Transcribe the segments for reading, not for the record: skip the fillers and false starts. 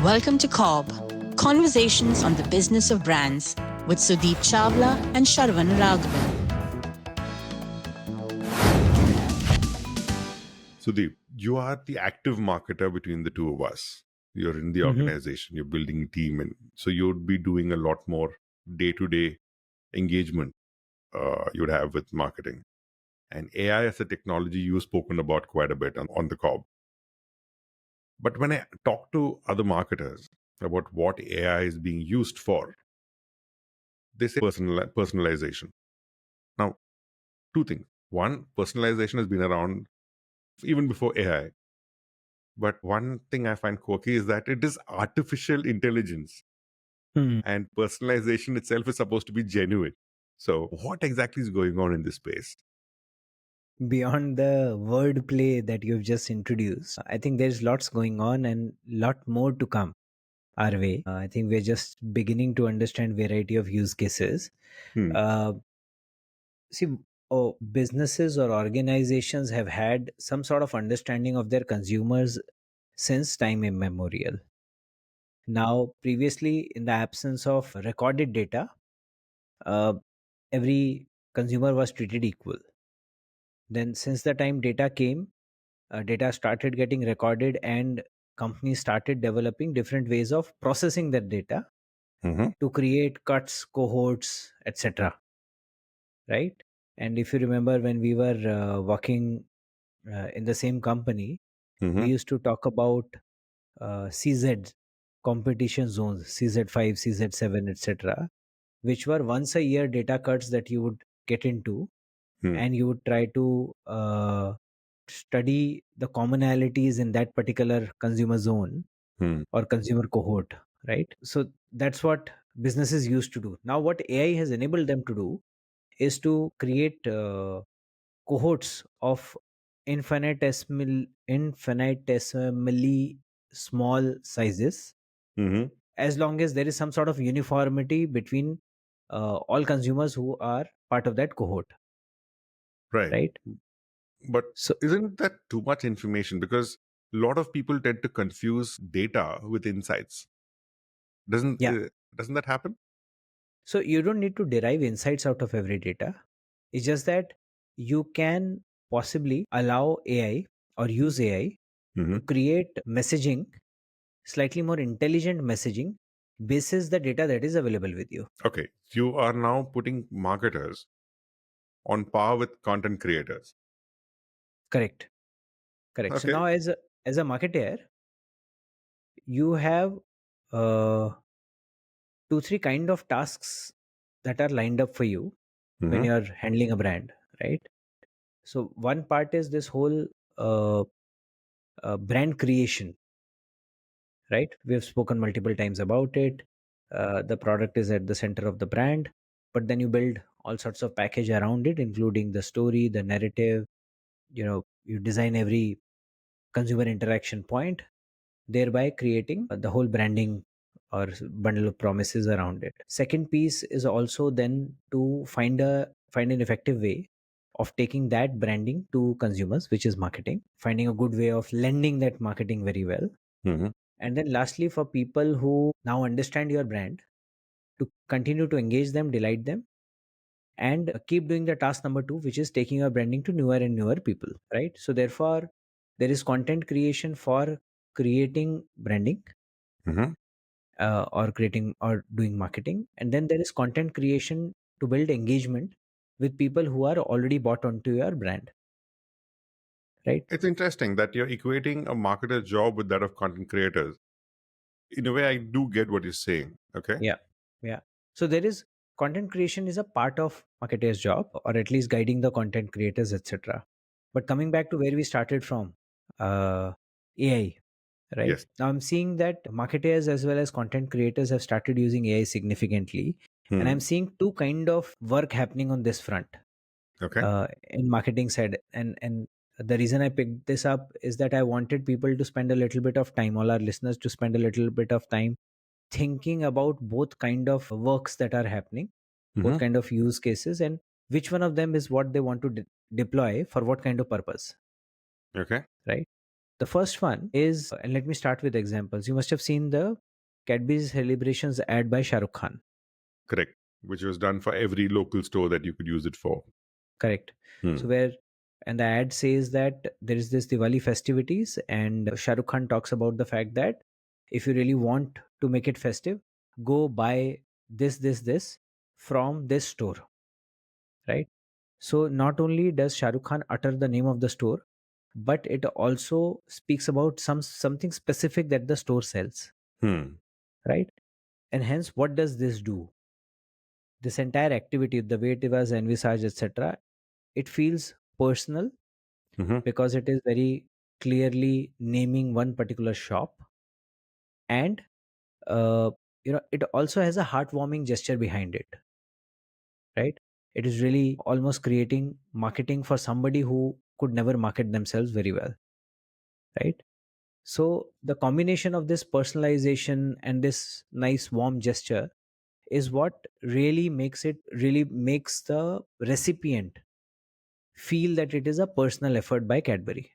Welcome to CoBB, Conversations on the Business of Brands with Sudeep Chawla and Sharavana Raghavan. Sudeep, you are the active marketer between the two of us. You're in the organization, you're building a team, and so you'd be doing a lot more day-to-day engagement you'd have with marketing. And AI as a technology you've spoken about quite a bit on the CoBB. But when I talk to other marketers about what AI is being used for, they say personalization. Now, two things. One, personalization has been around even before AI. But one thing I find quirky is that it is artificial intelligence and personalization itself is supposed to be genuine. So, what exactly is going on in this space? Beyond the wordplay that you've just introduced, I think there's lots going on and lot more to come our way. I think we're just beginning to understand variety of use cases. Hmm. Uh, see, businesses or organizations have had some sort of understanding of their consumers since time immemorial. Now, previously, in the absence of recorded data, every consumer was treated equal. Then, since the time data came, data started getting recorded and companies started developing different ways of processing that data Mm-hmm. to create cuts, cohorts, etc. Right? And if you remember, when we were working in the same company, Mm-hmm. we used to talk about CZ competition zones, CZ5, CZ7, etc., which were once a year data cuts that you would get into, and you would try to study the commonalities in that particular consumer zone or consumer cohort, right? So that's what businesses used to do. Now, what AI has enabled them to do is to create cohorts of infinitesimally small sizes, Mm-hmm. as long as there is some sort of uniformity between all consumers who are part of that cohort, Right. right? But So isn't that too much information? Because a lot of people tend to confuse data with insights. Doesn't yeah, doesn't that happen? so you don't need to derive insights out of every data. It's just that you can possibly allow AI or use AI Mm-hmm. to create messaging, slightly more intelligent messaging, basis the data that is available with you. Okay, you are now putting marketers on par with content creators. Correct. Correct. So Okay. now, as a marketer, you have uh, two, three kind of tasks that are lined up for you when Mm-hmm. you're handling a brand, right? So one part is this whole uh, brand creation, right? We have spoken multiple times about it. The product is at the center of the brand, but then you build all sorts of package around it, including the story, the narrative. You design every consumer interaction point, thereby creating the whole branding or bundle of promises around it. Second piece is also then to find an effective way of taking that branding to consumers, which is marketing, finding a good way of lending that marketing very well. Mm-hmm. And then lastly, for people who now understand your brand, to continue to engage them, delight them, and keep doing the task number two, which is taking your branding to newer and newer people, right? So therefore, there is content creation for creating branding, Mm-hmm. or creating or doing marketing, and then there is content creation to build engagement with people who are already bought onto your brand, right? It's interesting that you're equating a marketer's job with that of content creators. In a way, I do get what you're saying. Okay. Yeah. Yeah. So there is content creation is a part of marketer's job, or at least guiding the content creators, etc. But coming back to where we started from, AI, right? Yes. Now I'm seeing that marketers as well as content creators have started using AI significantly, and I'm seeing two kind of work happening on this front Okay. in marketing side. And the reason I picked this up is that I wanted people to spend a little bit of time, all our listeners to spend a little bit of time thinking about both kind of works that are happening, both Mm-hmm. kind of use cases, and which one of them is what they want to deploy for what kind of purpose, Okay. right? The first one is, and let me start with examples. You must have seen the Cadbury Celebrations ad by Shah Rukh Khan. Correct. Which was done for every local store that you could use it for. Correct. So and the ad says that there is this Diwali festivities, and Shah Rukh Khan talks about the fact that if you really want to make it festive, go buy this from this store, right? So not only does Shah Rukh Khan utter the name of the store, but it also speaks about something specific that the store sells, right? And hence, what does this do? This entire activity, the way it was envisaged, etc., it feels personal because it is very clearly naming one particular shop, and it also has a heartwarming gesture behind it, right? It is really almost creating marketing for somebody who could never market themselves very well, right? So the combination of this personalization and this nice warm gesture is what really makes the recipient feel that it is a personal effort by Cadbury.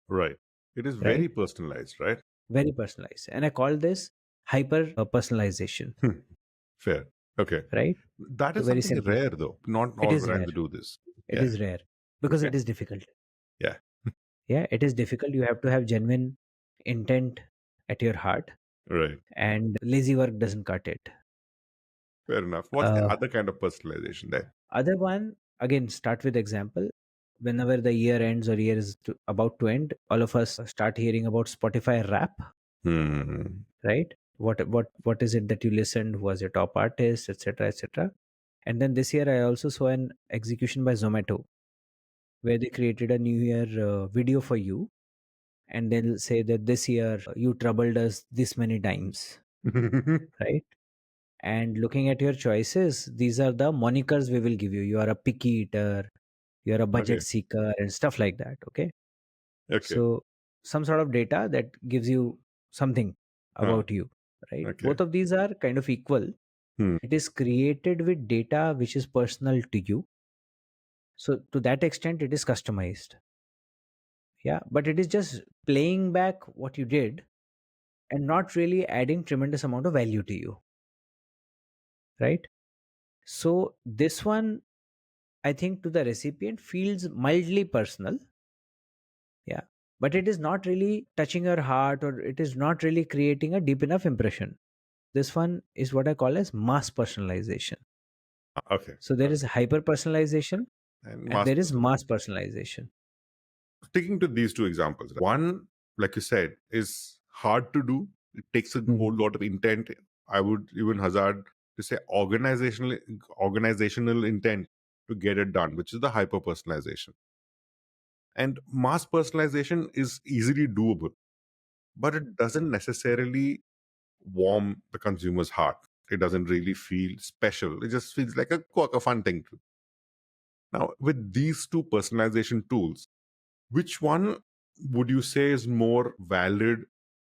Right. It is Right? very personalized, right? Very personalized. And I call this hyper personalization, Fair. Okay. right? That So is very something simple. rare, though. Not It all is rare. brands do this. It Yeah. is rare because Okay. it is difficult. Yeah. Yeah, it is difficult. You have to have genuine intent at your heart, Right. and lazy work doesn't cut it. Fair enough. What's the other kind of personalization there? Other one, again, start with example. Whenever the year ends or year is about to end, all of us start hearing about Spotify rap, right? What is it that you listened? Who was your top artist, etc., etc. And then this year, I also saw an execution by Zomato where they created a New Year video for you, and they'll say that this year you troubled us this many times, right? And looking at your choices, these are the monikers we will give you. You are a picky eater, you're a budget Okay. seeker, and stuff like that. Okay. Okay. So, some sort of data that gives you something Huh. about you, right? Okay. Both of these are kind of equal. It is created with data which is personal to you. So, to that extent, it is customized. Yeah. But it is just playing back what you did and not really adding tremendous amount of value to you, right? So, this one, I think, to the recipient feels mildly personal. Yeah. But it is not really touching your heart, or it is not really creating a deep enough impression. This one is what I call as mass personalization. Okay. So there is hyper personalization And and mass there is personalization. mass personalization. Sticking to these two examples, one, like you said, is hard to do. It takes a whole lot of intent. I would even hazard to say organizational intent to get it done, which is the hyper personalization. And mass personalization is easily doable, but it doesn't necessarily warm the consumer's heart. It doesn't really feel special. It just feels like a fun thing. Now, with these two personalization tools, which one would you say is more valid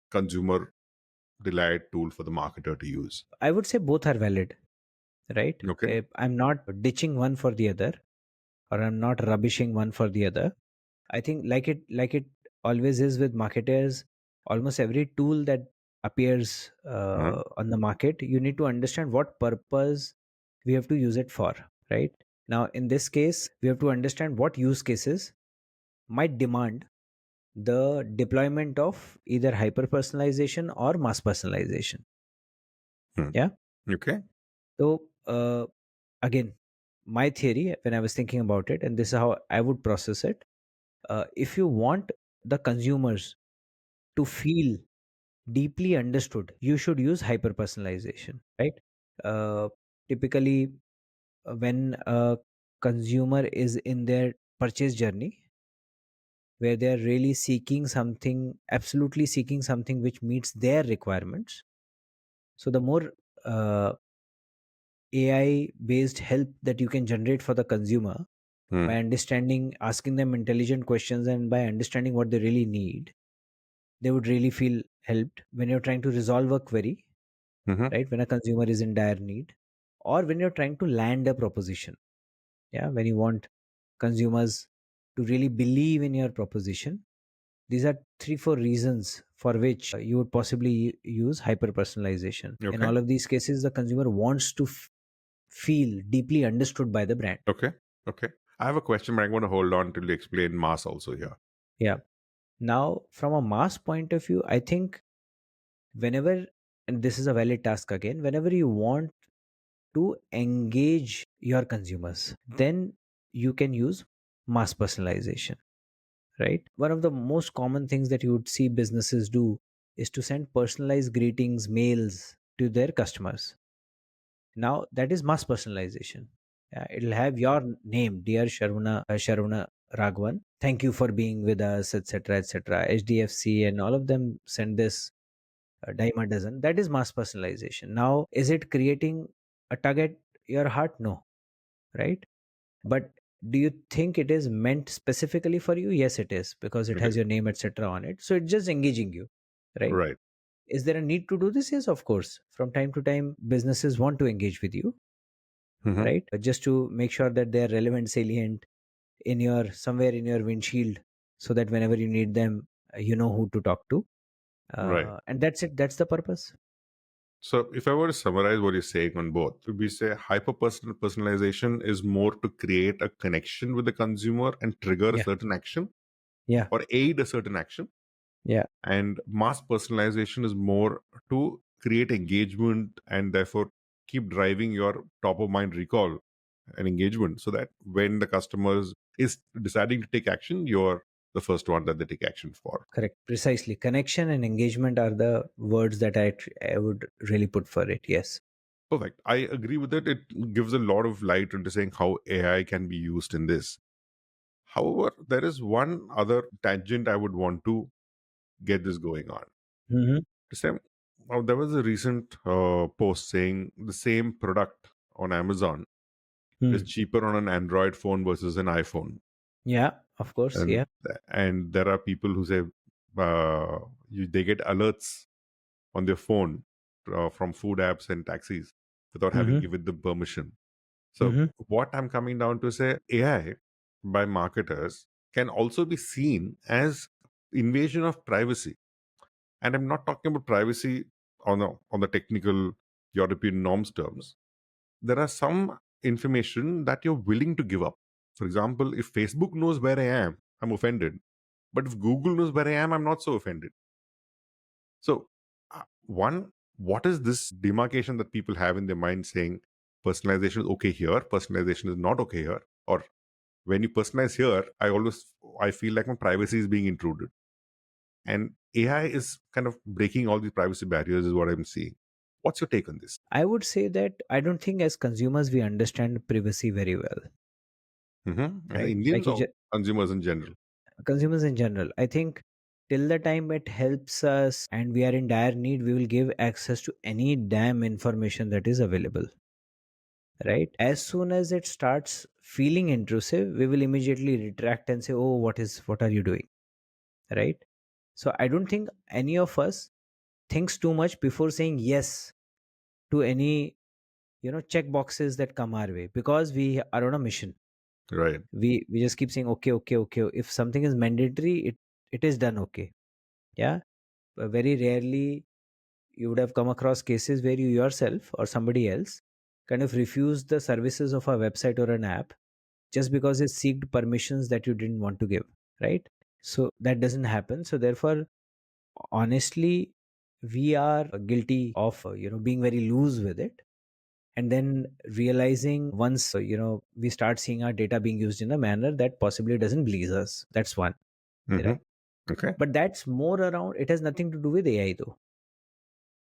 consumer delight tool for the marketer to use? I would say both are valid, right? Okay. I'm not ditching one for the other, or I'm not rubbishing one for the other. I think like it always is with marketers, almost every tool that appears on the market, you need to understand what purpose we have to use it for, right? Now, in this case, we have to understand what use cases might demand the deployment of either hyper personalization or mass personalization. Yeah. Okay. So, again, my theory when I was thinking about it, and this is how I would process it. If you want the consumers to feel deeply understood, you should use hyper personalization, right? Uh, Typically, when a consumer is in their purchase journey, where they are really seeking something, absolutely seeking something which meets their requirements. So, the more AI based help that you can generate for the consumer by understanding, asking them intelligent questions, and by understanding what they really need, they would really feel helped when you're trying to resolve a query, right? When a consumer is in dire need, or when you're trying to land a proposition. Yeah. When you want consumers to really believe in your proposition, These are 3-4 reasons for which you would possibly use hyper personalization. In Okay. all of these cases, the consumer wants to feel deeply understood by the brand. Okay. Okay. I have a question, but I'm going to hold on till you explain mass also here. Yeah. Now, from a mass point of view, I think whenever, and this is a valid task again, whenever you want to engage your consumers, then you can use mass personalization, right? One of the most common things that you would see businesses do is to send personalized greetings, mails to their customers. Now, that is mass personalization. It'll have your name, dear Sharavana Raghavan. Thank you for being with us, etc., etc. HDFC and all of them send this dime a dozen. That is mass personalization. Now, is it creating a tug at your heart? No, right? But do you think it is meant specifically for you? Yes, it is, because it Okay. has your name, etc. on it. So it's just engaging you, right? Right. Is there a need to do this? Yes, of course. From time to time, businesses want to engage with you, Mm-hmm. right? Just to make sure that they're relevant, salient in your somewhere in your windshield, so that whenever you need them, you know who to talk to. Right. And that's it. That's the purpose. So, if I were to summarize what you're saying on both, would we say hyper personalization is more to create a connection with the consumer and trigger a Yeah. certain action Yeah. or aid a certain action? Yeah. And mass personalization is more to create engagement and therefore keep driving your top of mind recall and engagement so that when the customers is deciding to take action, you're the first one that they take action for. Correct. Precisely. Connection and engagement are the words that I would really put for it. Yes. Perfect. I agree with it. It gives a lot of light into saying how AI can be used in this. However, there is one other tangent I would want to get this going on. Mm-hmm. To say, there was a recent post saying the same product on Amazon is cheaper on an Android phone versus an iPhone, Yeah. Of course. and Yeah. and there are people who say they get alerts on their phone from food apps and taxis without having Mm-hmm. given them permission. So Mm-hmm. what I'm coming down to say, AI by marketers can also be seen as invasion of privacy. And I'm not talking about privacy on the technical European norms terms. There are some information that you're willing to give up. For example, if Facebook knows where I am, I'm offended. But if Google knows where I am, I'm not so offended. So, one, what is this demarcation that people have in their mind saying personalization is okay here, personalization is not okay here, or when you personalize here, I feel like my privacy is being intruded, and AI is kind of breaking all these privacy barriers, is what I'm seeing. What's your take on this? I would say that I don't think as consumers we understand privacy very well, As right? Indians or consumers in general? Consumers in general. I think till the time it helps us and we are in dire need, we will give access to any damn information that is available, right? As soon as it starts feeling intrusive, we will immediately retract and say, "Oh, what are you doing?" Right? So I don't think any of us thinks too much before saying yes to any check boxes that come our way, because we are on a mission. Right. We just keep saying okay, okay, okay. If something is mandatory, it is done. Okay. Yeah. But very rarely you would have come across cases where you yourself or somebody else kind of refused the services of a website or an app just because it seeked permissions that you didn't want to give, right? So that doesn't happen. So therefore, honestly, we are guilty of being very loose with it, and then realizing once we start seeing our data being used in a manner that possibly doesn't please us. That's one, Mm-hmm. right? Okay. But that's more around, it has nothing to do with AI though.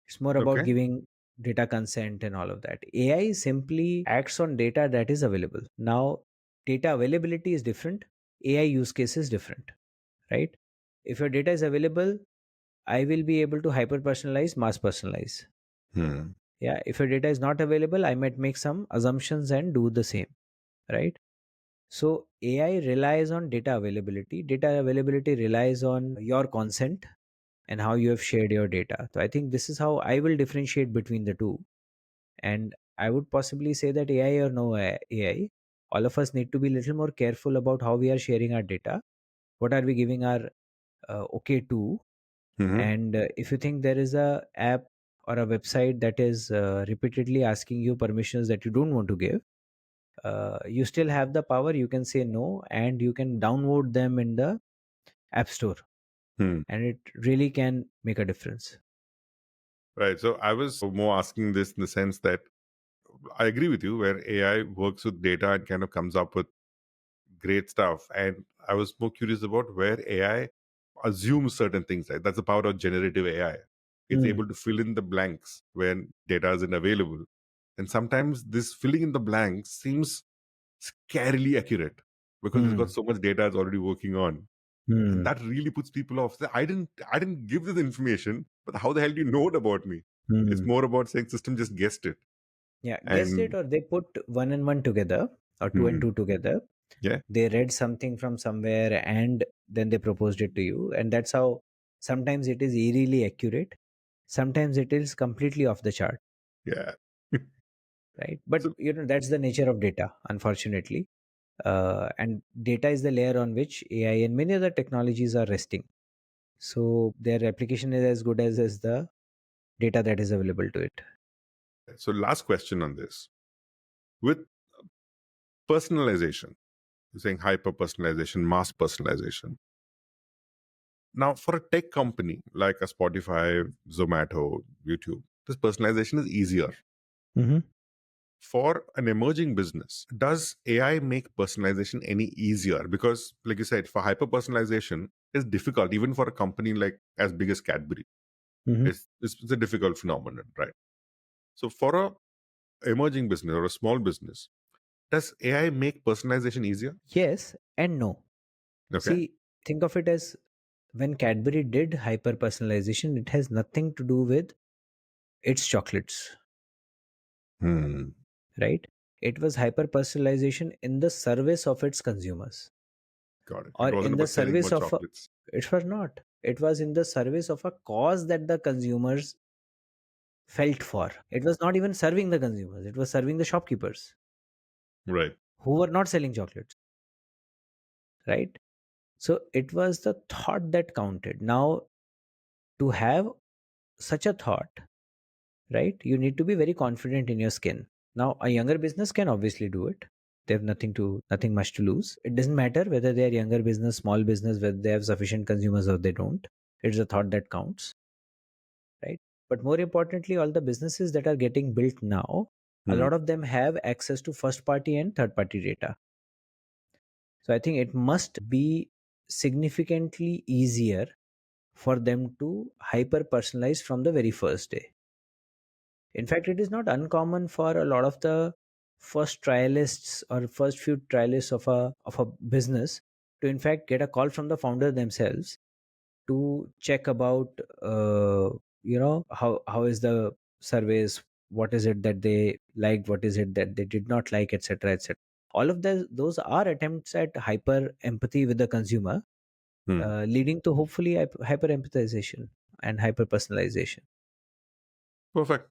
It's more about Okay. giving data consent and all of that. AI simply acts on data that is available. Now, data availability is different, AI use case is different, right? If your data is available, I will be able to hyper personalize, mass personalize. Hmm. Yeah. If your data is not available, I might make some assumptions and do the same, right? So AI relies on data availability. Data availability relies on your consent and how you have shared your data. So I think this is how I will differentiate between the two. And I would possibly say that AI or no AI, all of us need to be a little more careful about how we are sharing our data. What are we giving our okay to. Mhm. And if you think there is a app or a website that is repeatedly asking you permissions that you don't want to give, you still have the power. You can say no, and you can download them in the app store, Hmm. and it really can make a difference. Right. So I was more asking this in the sense that I agree with you, where AI works with data and kind of comes up with great stuff. And I was more curious about where AI assumes certain things. Right? That's the power of generative AI. It's Hmm. able to fill in the blanks when data isn't available. And sometimes this filling in the blanks seems scarily accurate because it's got Hmm. so much data it's already working on. And Hmm. that really puts people off. Say, I didn't give this information, but how the hell do you know it about me? It's Hmm. more about saying system just guessed it. Yeah, guessed it, And or they put one and one together, or two and Mhm. two together. Yeah. They read something from somewhere, and then they proposed it to you. And that's how sometimes it is eerily accurate. Sometimes it is completely off the chart, Yeah. right? But So that's the nature of data, unfortunately. And data is the layer on which AI and many other technologies are resting. So their application is as good as the data that is available to it. so last question on this. With personalization, you're saying hyper personalization, mass personalization. Now, for a tech company like a Spotify, Zomato, YouTube, this personalization is easier. Mm-hmm. For an emerging business, does AI make personalization any easier? Because, like you said, for hyper personalization, it's difficult, even for a company like as big as Cadbury. Mm-hmm. It's a difficult phenomenon, right? So, for a emerging business or a small business, does AI make personalization easier? Yes and no. Okay. See, think of it as when Cadbury did hyper personalization, it has nothing to do with its chocolates, Hmm. right? It was hyper personalization in the service of its consumers, Got it. or It wasn't in the about selling more service of chocolates. it was not. It was in the service of a cause that the consumers felt for. It was not even serving the consumers, it was serving the shopkeepers Right. who were not selling chocolates, right? So it was the thought that counted. Now, to have such a thought, right, you need to be very confident in your skin. Now, a younger business can obviously do it. They have nothing much to lose. It doesn't matter whether they are younger business, small business, whether they have sufficient consumers or they don't. It's the thought that counts, right? But more importantly, all the businesses that are getting built now, a Hmm. lot of them have access to first party and third party data. So I think it must be significantly easier for them to hyper personalize from the very first day. In fact, it is not uncommon for a lot of the first trialists or first few trialists of a business to in fact get a call from the founder themselves to check about how is the surveys, what is it that they liked, what is it that they did not like, etc., etc. All of those are attempts at hyper empathy with the consumer, Hmm. leading to hopefully hyper empathization and hyper personalization. Perfect.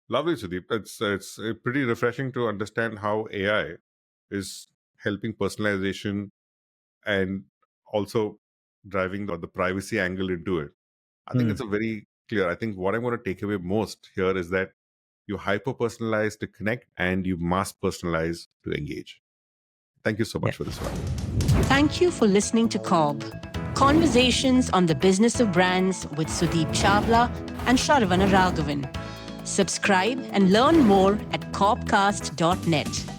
Lovely, Sudeep. It's pretty refreshing to understand how AI is helping personalization and also driving the privacy angle into it. I think Hmm. it's a very clear. I think what I'm going to take away most here is that you hyper personalize to connect and you mass personalize to engage. Thank you so Yeah. much for this one. Thank you for listening to CoB, Conversations on the Business of Brands with Sudeep Chawla and Sharavana Raghavan. Subscribe and learn more at cobcast.net.